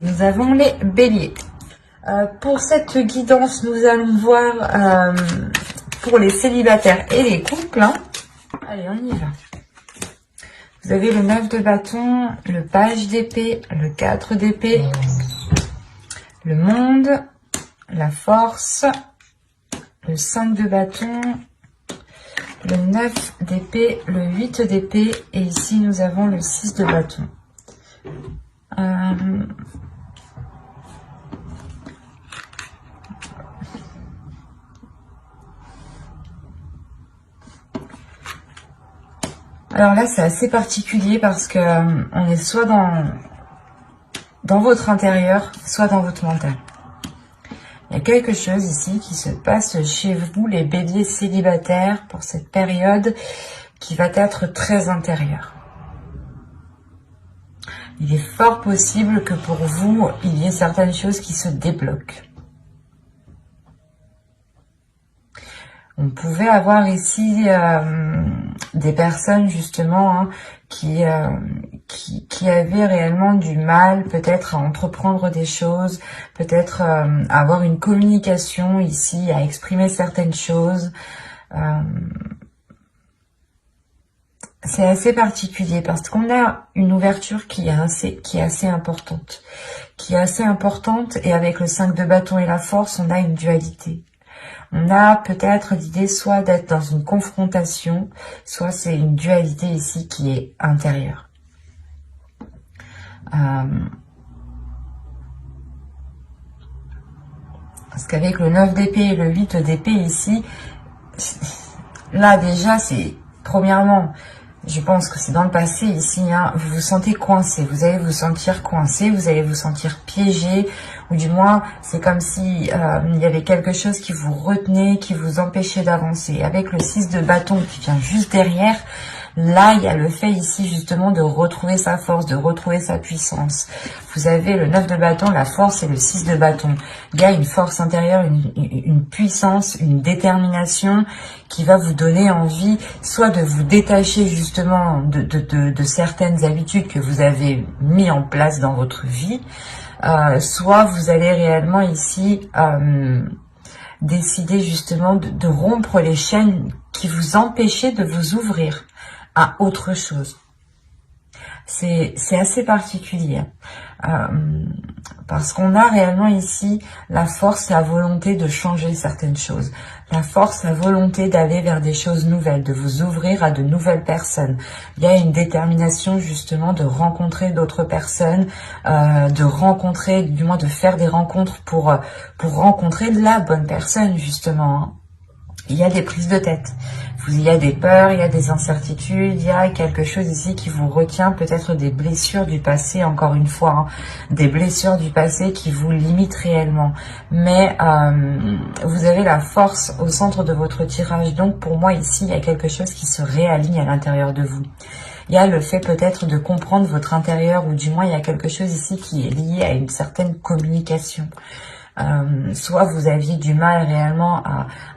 Nous avons les béliers. Pour cette guidance, nous allons voir pour les célibataires et les couples. Allez, on y va. Vous avez le 9 de bâton, le page d'épée, le 4 d'épée, le monde, la force, le 5 de bâton, le 9 d'épée, le 8 d'épée et ici nous avons le 6 de bâton. Alors là, c'est assez particulier parce que on est soit dans votre intérieur, soit dans votre mental. Il y a quelque chose ici qui se passe chez vous, les béliers célibataires, pour cette période qui va être très intérieure. Il est fort possible que pour vous, il y ait certaines choses qui se débloquent. On pouvait avoir ici des personnes justement qui avaient réellement du mal peut-être à entreprendre des choses, peut-être à avoir une communication ici, à exprimer certaines choses. C'est assez particulier parce qu'on a une ouverture qui est assez importante. Et avec le 5 de bâton et la force, on a une dualité. On a peut-être l'idée soit d'être dans une confrontation, soit c'est une dualité ici qui est intérieure. Parce qu'avec le 9 d'épée et le 8 d'épée ici, là déjà c'est, premièrement, je pense que c'est dans le passé ici, vous vous sentez coincé, vous allez vous sentir coincé, vous allez vous sentir piégé, ou du moins c'est comme si il y avait quelque chose qui vous retenait, qui vous empêchait d'avancer. Avec le 6 de bâton qui vient juste derrière, là il y a le fait ici justement de retrouver sa force, de retrouver sa puissance. Vous avez le 9 de bâton, la force et le 6 de bâton. Il y a une force intérieure, une puissance, une détermination qui va vous donner envie soit de vous détacher justement de certaines habitudes que vous avez mis en place dans votre vie, soit vous allez réellement ici décider justement de rompre les chaînes qui vous empêchaient de vous ouvrir à autre chose. C'est assez particulier parce qu'on a réellement ici la force, la volonté de changer certaines choses, la force, la volonté d'aller vers des choses nouvelles, de vous ouvrir à de nouvelles personnes. Il y a une détermination justement de rencontrer d'autres personnes, de rencontrer, du moins de faire des rencontres pour rencontrer la bonne personne justement. Il y a des prises de tête, il y a des peurs, il y a des incertitudes, il y a quelque chose ici qui vous retient, peut-être des blessures du passé, encore une fois, des blessures du passé qui vous limitent réellement. Mais vous avez la force au centre de votre tirage, donc pour moi ici, il y a quelque chose qui se réaligne à l'intérieur de vous. Il y a le fait peut-être de comprendre votre intérieur, ou du moins il y a quelque chose ici qui est lié à une certaine communication. Soit vous aviez du mal réellement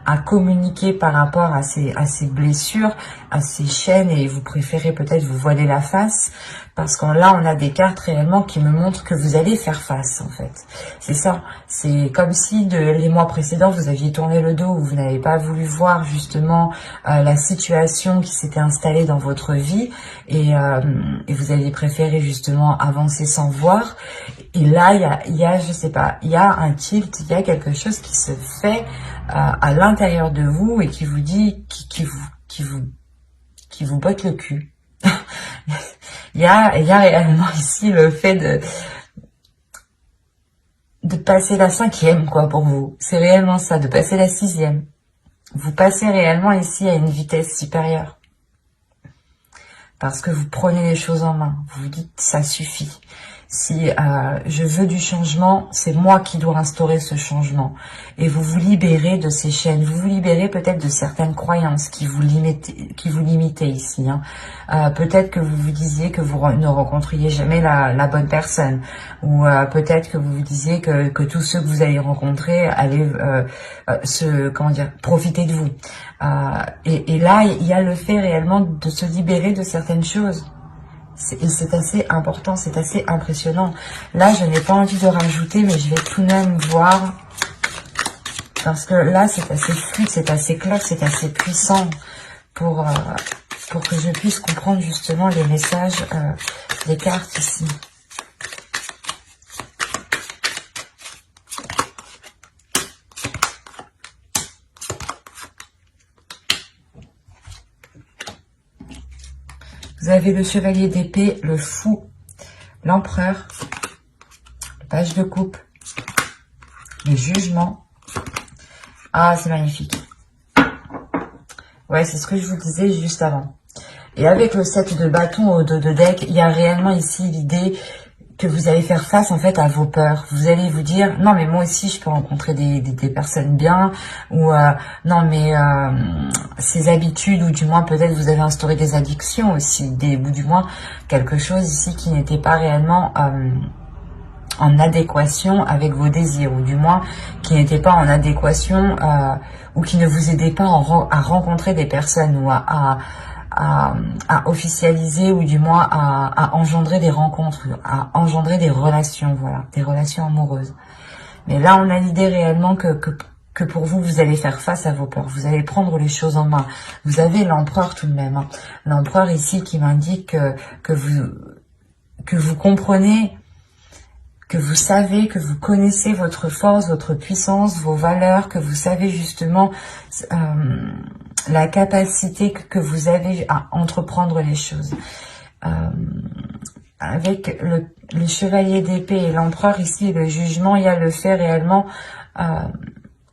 à communiquer par rapport à ces blessures, à ces chaînes, et vous préférez peut-être vous voiler la face, parce que là on a des cartes réellement qui me montrent que vous allez faire face en fait. C'est ça, c'est comme si les mois précédents vous aviez tourné le dos, ou vous n'avez pas voulu voir justement la situation qui s'était installée dans votre vie, et vous aviez préféré justement avancer sans voir. Et là, il y a, je sais pas, il y a un tilt, il y a quelque chose qui se fait à l'intérieur de vous et qui vous dit, qui vous botte le cul. Il y a réellement ici le fait de passer la 5e, quoi, pour vous. C'est réellement ça, de passer la 6e. Vous passez réellement ici à une vitesse supérieure. Parce que vous prenez les choses en main. Vous vous dites, ça suffit. Si je veux du changement, c'est moi qui dois instaurer ce changement. Et vous vous libérez de ces chaînes, vous vous libérez peut-être de certaines croyances qui vous limitaient ici. Peut-être que vous vous disiez que vous ne rencontriez jamais la bonne personne, ou peut-être que vous vous disiez que tous ceux que vous allez rencontrer allaient profiter de vous. Et là, il y a le fait réellement de se libérer de certaines choses. Et c'est assez important, c'est assez impressionnant. Là, je n'ai pas envie de rajouter, mais je vais tout de même voir. Parce que là, c'est assez fluide, c'est assez clair, c'est assez puissant pour que je puisse comprendre justement les messages des cartes ici. Vous avez le chevalier d'épée, le fou, l'empereur, le page de coupe, le jugement. Ah, c'est magnifique. Ouais, c'est ce que je vous disais juste avant. Et avec le 7 de bâton au dos de deck, il y a réellement ici l'idée que vous allez faire face en fait à vos peurs. Vous allez vous dire, non mais moi aussi je peux rencontrer des personnes bien, ou non mais ces habitudes, ou du moins peut-être vous avez instauré des addictions aussi, ou du moins quelque chose ici qui n'était pas réellement en adéquation avec vos désirs, ou du moins qui n'était pas en adéquation ou qui ne vous aidait pas à rencontrer des personnes, ou à officialiser, ou du moins à engendrer des rencontres, à engendrer des relations, voilà, des relations amoureuses. Mais là, on a l'idée réellement que pour vous, vous allez faire face à vos peurs, vous allez prendre les choses en main. Vous avez l'empereur tout de même, hein. L'empereur ici qui m'indique que vous comprenez, que vous savez, que vous connaissez votre force, votre puissance, vos valeurs, que vous savez justement la capacité que vous avez à entreprendre les choses. Avec le chevalier d'épée et l'empereur ici, et le jugement, il y a le fait réellement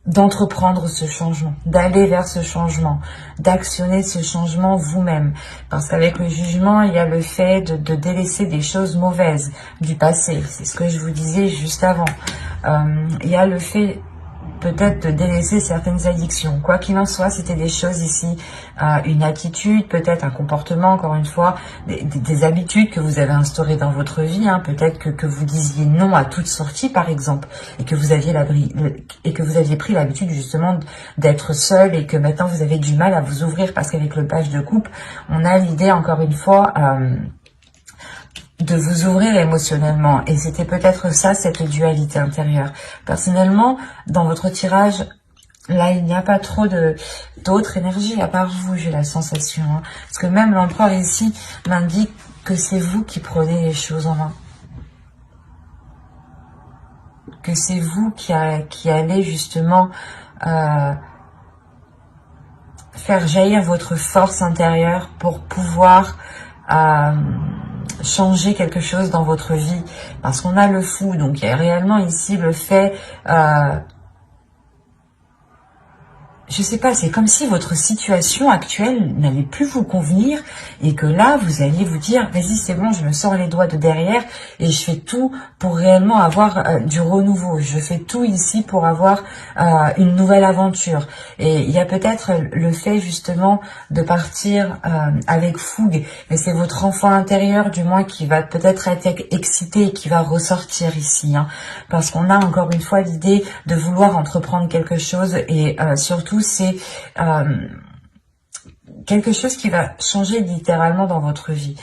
d'entreprendre ce changement, d'aller vers ce changement, d'actionner ce changement vous-même. Parce qu'avec le jugement, il y a le fait de délaisser des choses mauvaises du passé. C'est ce que je vous disais juste avant. Il y a le fait peut-être de délaisser certaines addictions. Quoi qu'il en soit, c'était des choses ici, une attitude, peut-être un comportement, encore une fois, des habitudes que vous avez instaurées dans votre vie, hein. Peut-être que vous disiez non à toute sortie, par exemple, et que vous aviez pris l'habitude justement d'être seul, et que maintenant vous avez du mal à vous ouvrir, parce qu'avec le page de coupe, on a l'idée, encore une fois, de vous ouvrir émotionnellement. Et c'était peut-être ça, cette dualité intérieure. Personnellement, dans votre tirage, là, il n'y a pas trop d'autres énergies à part vous, j'ai la sensation, hein. Parce que même l'empereur ici m'indique que c'est vous qui prenez les choses en main. Que c'est vous qui allez justement faire jaillir votre force intérieure pour pouvoir changer quelque chose dans votre vie, parce qu'on a le fou, donc il y a réellement ici le fait, je sais pas, c'est comme si votre situation actuelle n'allait plus vous convenir, et que là, vous alliez vous dire, vas-y, c'est bon, je me sors les doigts de derrière, et je fais tout pour réellement avoir du renouveau. Je fais tout ici pour avoir une nouvelle aventure. Et il y a peut-être le fait, justement, de partir avec fougue, mais c'est votre enfant intérieur, du moins, qui va peut-être être excité et qui va ressortir ici, hein, parce qu'on a encore une fois l'idée de vouloir entreprendre quelque chose, et surtout, c'est quelque chose qui va changer littéralement dans votre vie.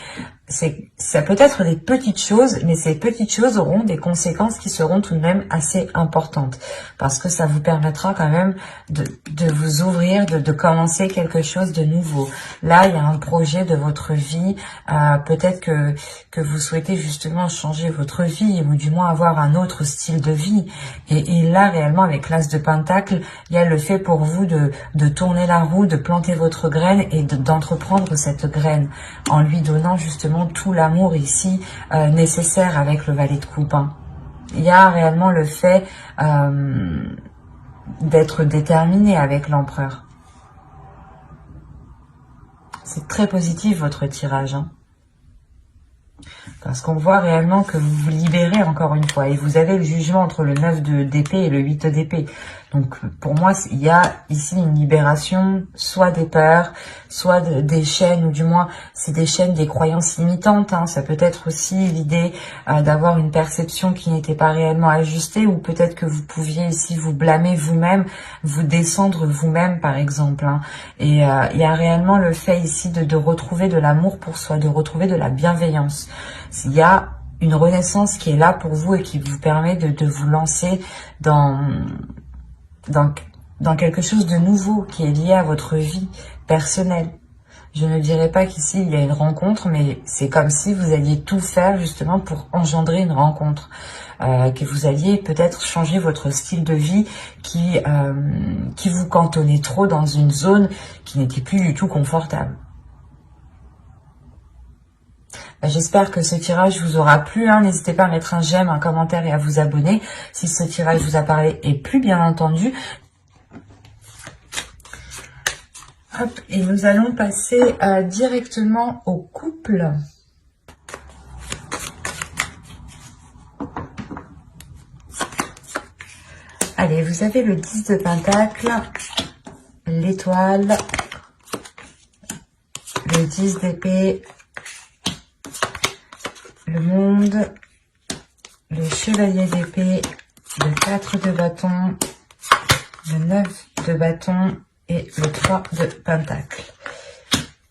Ça peut être des petites choses, mais ces petites choses auront des conséquences qui seront tout de même assez importantes, parce que ça vous permettra quand même de vous ouvrir, de commencer quelque chose de nouveau. Là, il y a un projet de votre vie, peut-être que vous souhaitez justement changer votre vie, ou du moins avoir un autre style de vie. Et là, réellement, avec l'As de Pentacle, il y a le fait pour vous de tourner la roue, de planter votre graine, et d'entreprendre cette graine, en lui donnant justement tout l'amour ici nécessaire avec le valet de coupe, hein. Il y a réellement le fait d'être déterminé avec l'empereur. C'est très positif votre tirage, hein. Parce qu'on voit réellement que vous vous libérez encore une fois. Et vous avez le jugement entre le 9 d'épée et le 8 d'épée. Donc pour moi, il y a ici une libération, soit des peurs, soit des chaînes, ou du moins c'est des chaînes, des croyances limitantes. Hein. Ça peut être aussi l'idée d'avoir une perception qui n'était pas réellement ajustée, ou peut-être que vous pouviez ici vous blâmer vous-même, vous descendre vous-même par exemple. Hein. Et il y a réellement le fait ici de retrouver de l'amour pour soi, de retrouver de la bienveillance. Il y a une renaissance qui est là pour vous et qui vous permet de vous lancer dans quelque chose de nouveau qui est lié à votre vie personnelle. Je ne dirais pas qu'ici il y a une rencontre, mais c'est comme si vous alliez tout faire justement pour engendrer une rencontre. Que vous alliez peut-être changer votre style de vie qui vous cantonnait trop dans une zone qui n'était plus du tout confortable. J'espère que ce tirage vous aura plu. Hein. N'hésitez pas à mettre un j'aime, un commentaire et à vous abonner si ce tirage vous a parlé et plu, bien entendu. Hop, et nous allons passer directement au couple. Allez, vous avez le 10 de Pentacle, l'étoile, le 10 d'épée, le monde, le chevalier d'épée, le 4 de bâton, le 9 de bâton et le 3 de pentacle.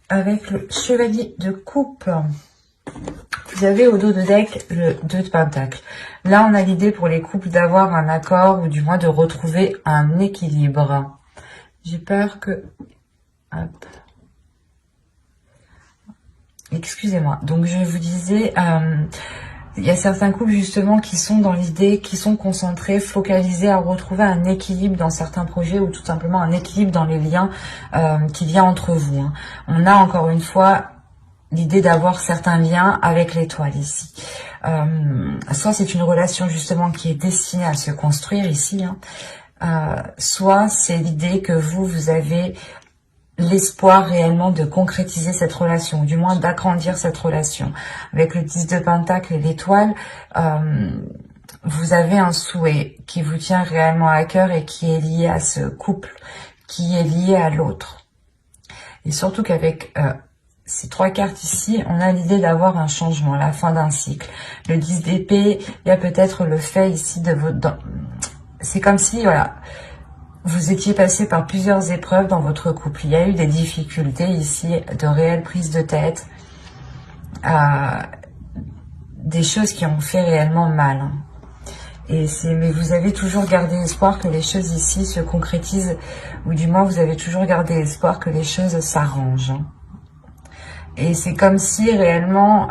Avec le chevalier de coupe, vous avez au dos de deck le 2 de pentacle. Là, on a l'idée pour les couples d'avoir un accord, ou du moins de retrouver un équilibre. J'ai peur que... Hop. Excusez-moi. Donc, je vous disais... il y a certains couples justement qui sont dans l'idée, qui sont concentrés, focalisés à retrouver un équilibre dans certains projets, ou tout simplement un équilibre dans les liens qu'il y a entre vous. Hein. On a encore une fois l'idée d'avoir certains liens avec l'étoile ici. Soit c'est une relation justement qui est destinée à se construire ici, hein. Soit c'est l'idée que vous avez l'espoir réellement de concrétiser cette relation, ou du moins d'agrandir cette relation. Avec le 10 de Pentacle et l'étoile, vous avez un souhait qui vous tient réellement à cœur et qui est lié à ce couple, qui est lié à l'autre. Et surtout qu'avec ces 3 cartes ici, on a l'idée d'avoir un changement, la fin d'un cycle. Le 10 d'épée, il y a peut-être le fait ici de votre... C'est comme si, voilà... Vous étiez passé par plusieurs épreuves dans votre couple. Il y a eu des difficultés ici, de réelles prises de tête, des choses qui ont fait réellement mal. Hein. Mais vous avez toujours gardé espoir que les choses ici se concrétisent, ou du moins vous avez toujours gardé espoir que les choses s'arrangent. Hein. Et c'est comme si réellement...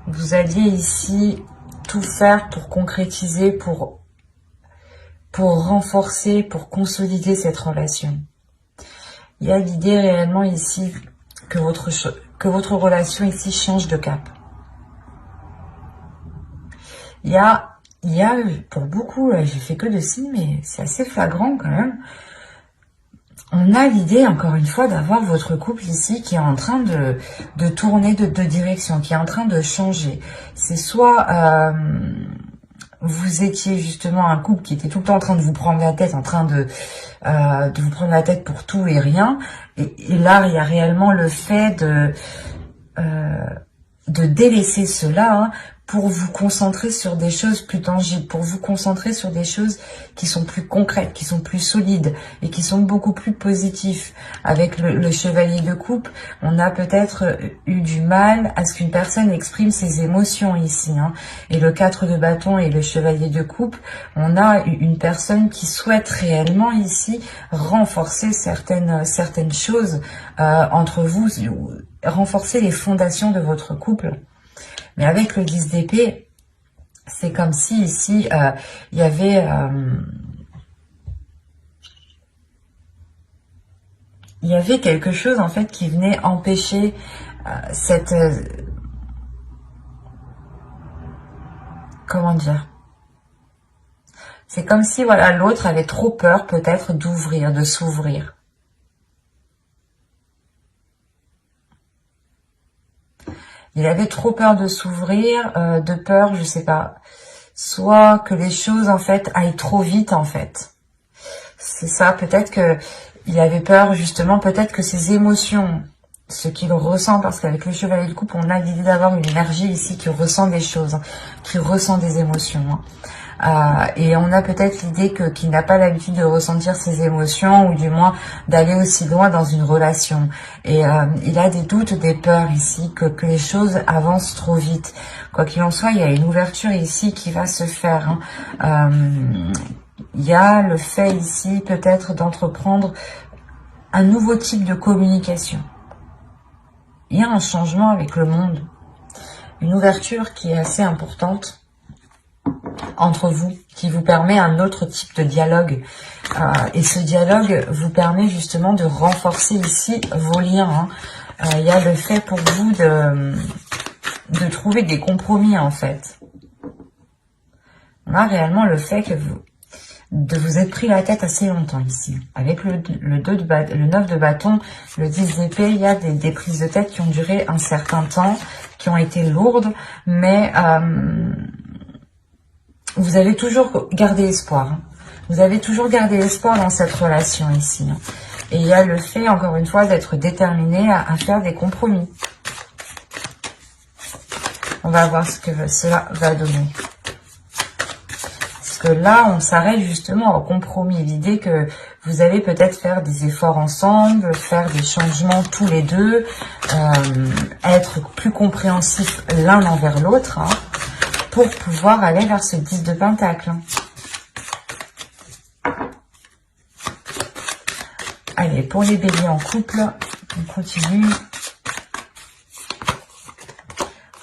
vous alliez ici tout faire pour concrétiser, pour renforcer, pour consolider cette relation. Il y a l'idée réellement ici que votre relation ici change de cap. Il y a pour beaucoup, j'ai fait que de signes, mais c'est assez flagrant quand même. On a l'idée, encore une fois, d'avoir votre couple ici qui est en train de tourner de direction, qui est en train de changer. C'est soit vous étiez justement un couple qui était tout le temps en train de vous prendre la tête, en train de vous prendre la tête pour tout et rien. Et là, il y a réellement le fait de délaisser cela, hein, pour vous concentrer sur des choses plus tangibles, pour vous concentrer sur des choses qui sont plus concrètes, qui sont plus solides et qui sont beaucoup plus positifs. Avec le chevalier de coupe, on a peut-être eu du mal à ce qu'une personne exprime ses émotions ici. Hein. Et le 4 de bâton et le chevalier de coupe, on a une personne qui souhaite réellement ici renforcer certaines choses entre vous, renforcer les fondations de votre couple. Mais avec le 10 d'épée, c'est comme si ici, il y avait... il y avait quelque chose en fait qui venait empêcher cette... comment dire? C'est comme si voilà l'autre avait trop peur peut-être d'ouvrir, de s'ouvrir. Il avait trop peur de s'ouvrir, de peur, je sais pas, soit que les choses en fait aillent trop vite en fait. C'est ça, peut-être que il avait peur justement, peut-être que ses émotions, ce qu'il ressent, parce qu'avec le chevalier de coupe, on a l'idée d'avoir une énergie ici qui ressent des choses, hein, qui ressent des émotions. Et on a peut-être l'idée qu'il n'a pas l'habitude de ressentir ses émotions, ou du moins d'aller aussi loin dans une relation. Et il a des doutes, des peurs ici, que les choses avancent trop vite. Quoi qu'il en soit, il y a une ouverture ici qui va se faire. Il y a le fait ici peut-être d'entreprendre un nouveau type de communication. Il y a un changement avec le monde, une ouverture qui est assez importante entre vous, qui vous permet un autre type de dialogue. Et ce dialogue vous permet justement de renforcer ici vos liens. Il y a le fait pour vous de trouver des compromis en fait. On a réellement le fait que vous êtes pris la tête assez longtemps ici. Avec le 9 de bâton, le 10 d'épée, il y a des prises de tête qui ont duré un certain temps, qui ont été lourdes, mais vous avez toujours gardé espoir. Vous avez toujours gardé espoir dans cette relation ici. Et il y a le fait, encore une fois, d'être déterminé à faire des compromis. On va voir ce que cela va donner. Parce que là, on s'arrête justement au compromis. L'idée que vous allez peut-être faire des efforts ensemble, faire des changements tous les deux, être plus compréhensifs l'un envers l'autre, pour pouvoir aller vers ce 10 de Pentacle. Allez, pour les béliers en couple, on continue.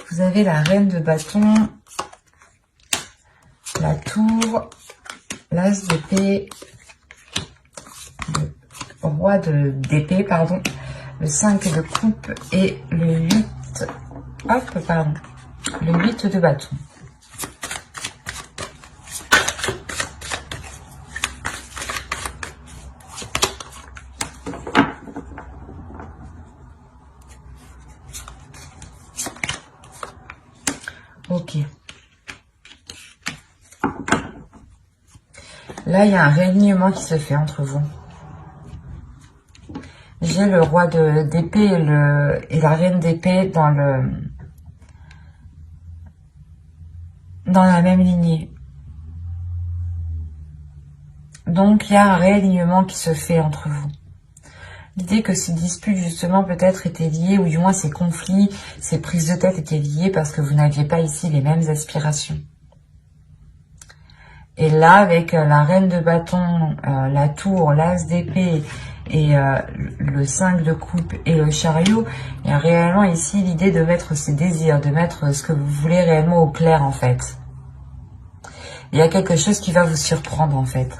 Vous avez la reine de bâton, la tour, l'as d'épée, le roi d'épée, pardon, le 5 de coupe et le 8, le 8 de bâton. Ok. Là, il y a un réalignement qui se fait entre vous. J'ai le roi d'épée et la reine d'épée dans la même lignée. Donc, il y a un réalignement qui se fait entre vous. L'idée que ces disputes, justement, peut-être étaient liées, ou du moins ces conflits, ces prises de tête étaient liées parce que vous n'aviez pas ici les mêmes aspirations. Et là, avec la reine de bâton, la tour, l'as d'épée et le 5 de coupe et le chariot, il y a réellement ici l'idée de mettre ses désirs, de mettre ce que vous voulez réellement au clair en fait. Il y a quelque chose qui va vous surprendre en fait.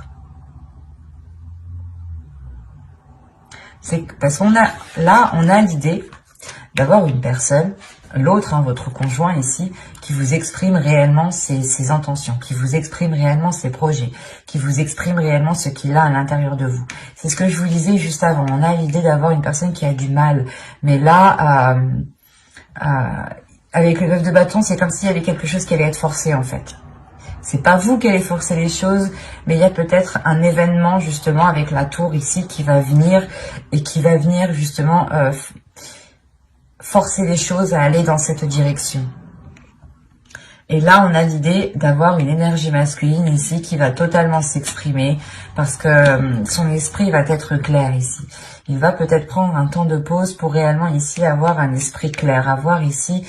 C'est parce qu'on a là, on a l'idée d'avoir une personne, l'autre, votre conjoint ici, qui vous exprime réellement ses intentions, qui vous exprime réellement ses projets, qui vous exprime réellement ce qu'il a à l'intérieur de vous. C'est ce que je vous disais juste avant. On a l'idée d'avoir une personne qui a du mal. Mais là, avec le 9 de bâton, c'est comme s'il y avait quelque chose qui allait être forcé en fait. C'est pas vous qui allez forcer les choses, mais il y a peut-être un événement justement avec la tour ici qui va venir et qui va venir justement forcer les choses à aller dans cette direction. Et là, on a l'idée d'avoir une énergie masculine ici qui va totalement s'exprimer parce que son esprit va être clair ici. Il va peut-être prendre un temps de pause pour réellement ici avoir un esprit clair, avoir ici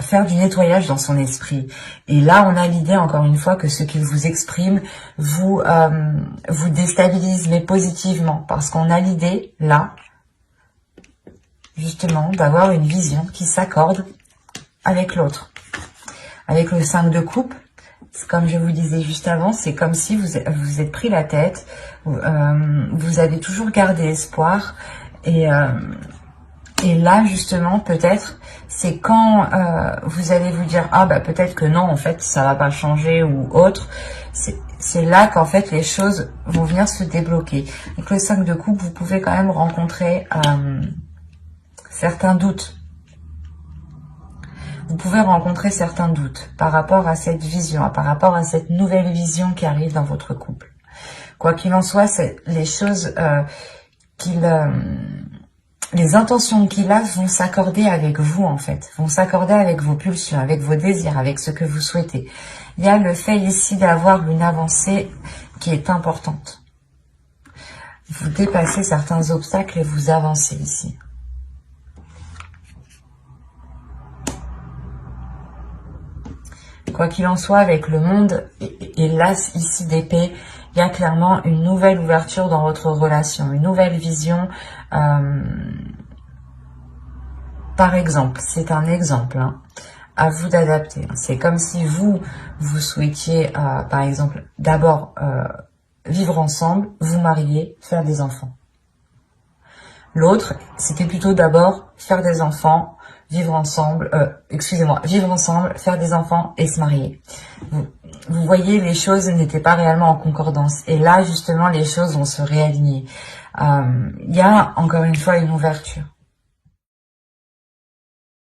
faire du nettoyage dans son esprit. Et là, on a l'idée, encore une fois, que ce qu'il vous exprime vous déstabilise, mais positivement. Parce qu'on a l'idée, là, justement, d'avoir une vision qui s'accorde avec l'autre. Avec le 5 de coupe, comme je vous disais juste avant, c'est comme si vous êtes pris la tête, vous avez toujours gardé espoir, et là, justement, peut-être, c'est quand vous allez vous dire « Ah, bah peut-être que non, en fait, ça va pas changer » ou autre. C'est là qu'en fait, les choses vont venir se débloquer. Avec le 5 de coupe, vous pouvez quand même rencontrer certains doutes. Vous pouvez rencontrer certains doutes par rapport à cette vision, par rapport à cette nouvelle vision qui arrive dans votre couple. Quoi qu'il en soit, c'est les choses les intentions qu'il a vont s'accorder avec vous, en fait. Vont s'accorder avec vos pulsions, avec vos désirs, avec ce que vous souhaitez. Il y a le fait ici d'avoir une avancée qui est importante. Vous dépassez certains obstacles et vous avancez ici. Quoi qu'il en soit, avec le monde et l'as ici d'épée, il y a clairement une nouvelle ouverture dans votre relation, une nouvelle vision. Par exemple, c'est un exemple, hein, à vous d'adapter. C'est comme si vous souhaitiez, par exemple, d'abord vivre ensemble, vous marier, faire des enfants. L'autre, c'était plutôt d'abord faire des enfants, vivre ensemble, vivre ensemble, faire des enfants et se marier. Vous voyez, les choses n'étaient pas réellement en concordance. Et là, justement, les choses vont se réaligner. Il y a, encore une fois, une ouverture.